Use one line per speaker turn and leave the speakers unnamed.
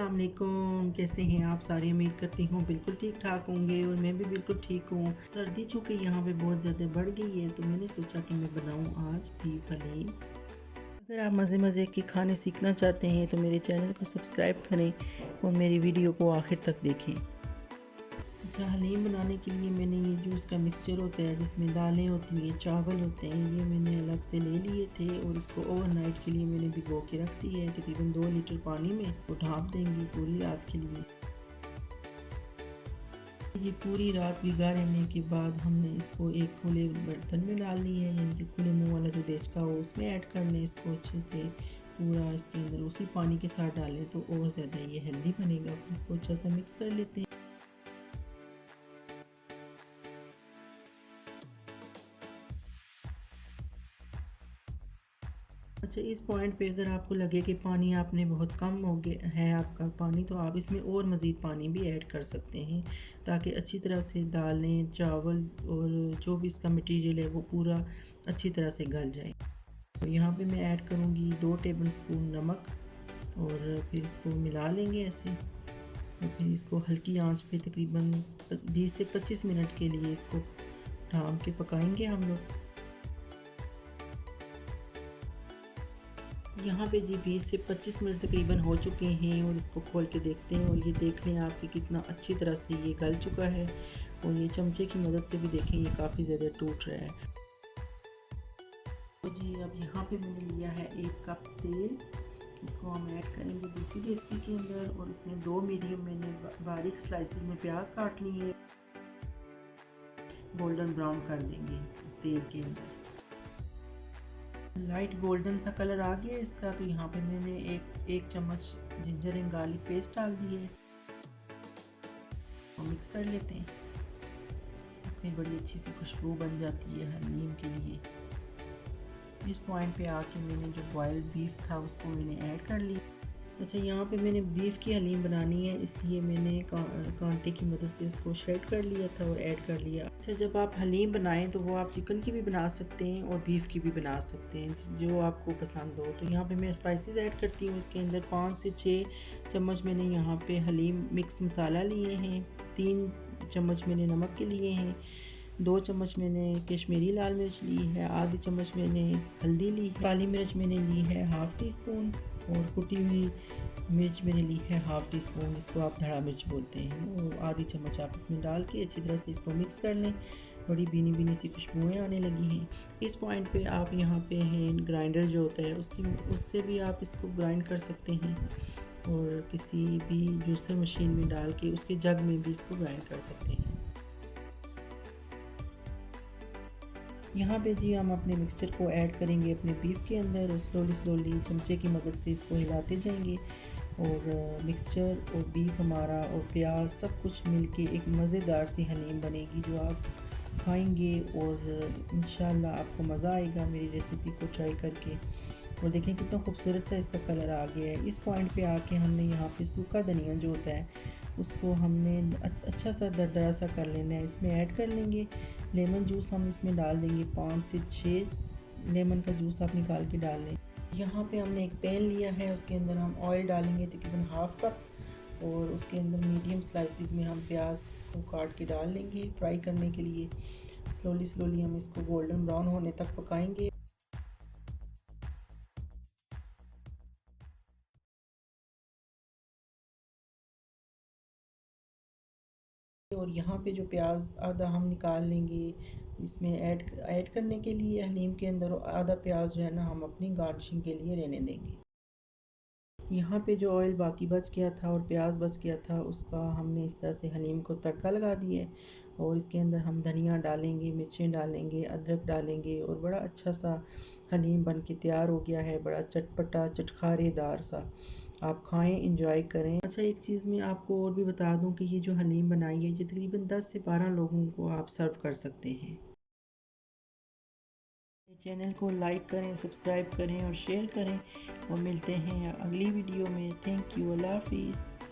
अस्सलाम वालेकुम। कैसे हैं आप सारे? उम्मीद करती हूँ बिल्कुल ठीक ठाक होंगे और मैं भी बिल्कुल ठीक हूँ। सर्दी चूँकि यहाँ पे बहुत ज़्यादा बढ़ गई है तो मैंने सोचा कि मैं बनाऊँ आज बीफ हलीम। अगर आप मज़े मज़े के खाने सीखना चाहते हैं तो मेरे चैनल को सब्सक्राइब करें और मेरी वीडियो को आखिर तक देखें। अच्छा, हलीम बनाने के लिए मैंने ये जो इसका मिक्सचर होता है जिसमें दालें होती हैं, चावल होते हैं, ये मैंने अलग से ले लिए थे और इसको ओवरनाइट के लिए मैंने भिगो के रख दी है। तकरीबन 2 लीटर पानी में वो ढाँप देंगे पूरी रात के लिए। ये पूरी रात भिगा रहने के बाद हमने इसको एक खुले बर्तन में डाल ली है, यानी कि खुले मुँह वाला जो देचका हो उसमें ऐड कर लें इसको अच्छे से। पूरा इसके अंदर उसी पानी के साथ डालें तो और ज़्यादा ये हेल्दी बनेगा। इसको अच्छा सा मिक्स कर लेते हैं। अच्छा, इस पॉइंट पे अगर आपको लगे कि पानी आपने बहुत कम हो गया है आपका पानी, तो आप इसमें और मज़ीद पानी भी ऐड कर सकते हैं ताकि अच्छी तरह से दालें, चावल और जो भी इसका मटेरियल है वो पूरा अच्छी तरह से गल जाए। तो यहाँ पे मैं ऐड करूँगी 2 टेबल स्पून नमक और फिर इसको मिला लेंगे ऐसे और फिर इसको हल्की आंच पे तकरीबन 20 से 25 मिनट के लिए इसको ढाँप के पकाएंगे हम लोग। यहाँ पे जी 20 से 25 मिनट तकरीबन हो चुके हैं और इसको खोल के देखते हैं और ये देख लें आप कि कितना अच्छी तरह से ये गल चुका है और ये चमचे की मदद से भी देखें ये काफ़ी ज़्यादा टूट रहा है। तो जी अब यहाँ पे मैंने लिया है 1 कप तेल, इसको हम ऐड करेंगे दूसरी डेचकी के अंदर और इसमें 2 मीडियम मैंने बारीक स्लाइसेस में प्याज काट लिए हैं, गोल्डन ब्राउन कर देंगे तेल के अंदर। लाइट गोल्डन सा कलर आ गया इसका, तो यहाँ पे मैंने एक चम्मच जिंजर एंड गार्लिक पेस्ट डाल दी है और मिक्स कर लेते हैं। इसकी बड़ी अच्छी सी खुशबू बन जाती है हलीम के लिए। इस पॉइंट पे आके मैंने जो बॉइल्ड बीफ था उसको मैंने ऐड कर लिया। अच्छा, यहाँ पे मैंने बीफ की हलीम बनानी है इसलिए मैंने कांटे की मदद से उसको श्रेड कर लिया था और ऐड कर लिया। अच्छा, जब आप हलीम बनाएं तो वो आप चिकन की भी बना सकते हैं और बीफ की भी बना सकते हैं, जो आपको पसंद हो। तो यहाँ पे मैं स्पाइसेस ऐड करती हूँ। इसके अंदर 5 से 6 चम्मच मैंने यहाँ पे हलीम मिक्स मसाला लिए हैं, 3 चम्मच मैंने नमक के लिए हैं, 2 चम्मच मैंने कश्मीरी लाल मिर्च ली है, आधी चम्मच मैंने हल्दी ली है, काली मिर्च मैंने ली है हाफ़ टी स्पून और कुटी हुई मिर्च मैंने ली है हाफ़ टी स्पून, इसको आप धड़ा मिर्च बोलते हैं। और आधी चम्मच आप इसमें डाल के अच्छी तरह से इसको मिक्स कर लें। बड़ी भीनी भीनी सी खुशबुएँ आने लगी हैं। इस पॉइंट पे आप यहाँ पे हैंड ग्राइंडर जो होता है उससे भी आप इसको ग्राइंड कर सकते हैं और किसी भी जूसर मशीन में डाल के उसके जग में भी इसको ग्राइंड कर सकते हैं। यहाँ पे जी हम अपने मिक्सचर को ऐड करेंगे अपने बीफ के अंदर और स्लोली चमचे की मदद से इसको हिलाते जाएंगे और मिक्सचर और बीफ हमारा और प्याज सब कुछ मिलके एक मज़ेदार सी हलीम बनेगी जो आप खाएंगे और इंशाल्लाह आपको मज़ा आएगा मेरी रेसिपी को ट्राई करके। और देखें कितना खूबसूरत सा इसका कलर आ गया है। इस पॉइंट पे आके हमने यहाँ पे सूखा धनिया जो होता है उसको हमने अच्छा सा दरदरा सा कर लेना है, इसमें ऐड कर लेंगे। लेमन जूस हम इसमें डाल देंगे, 5 से 6 लेमन का जूस आप निकाल के डाल लें। यहाँ पे हमने एक पैन लिया है, उसके अंदर हम ऑयल डालेंगे तकरीबन हाफ़ कप और उसके अंदर मीडियम स्लाइसिस में हम प्याज को काट के डाल लेंगे फ्राई करने के लिए। स्लोली हम इसको गोल्डन ब्राउन होने तक पकाएंगे। और यहाँ पे जो प्याज आधा हम निकाल लेंगे इसमें ऐड करने के लिए हलीम के अंदर, और आधा प्याज जो है ना हम अपनी गार्निशिंग के लिए रहने देंगे। यहाँ पे जो ऑयल बाकी बच गया था और प्याज बच गया था उसका हमने इस तरह से हलीम को तड़का लगा दिया है और इसके अंदर हम धनिया डालेंगे, मिर्चें डालेंगे, अदरक डालेंगे और बड़ा अच्छा सा हलीम बन के तैयार हो गया है, बड़ा चटपटा चटखारेदार सा। आप खाएं, इंजॉय करें। अच्छा, एक चीज़ मैं आपको और भी बता दूं कि ये जो हलीम बनाई है ये तकरीबन 10 से 12 लोगों को आप सर्व कर सकते हैं। चैनल को लाइक करें, सब्सक्राइब करें और शेयर करें और मिलते हैं अगली वीडियो में। Thank you. अल्लाह हाफिज़।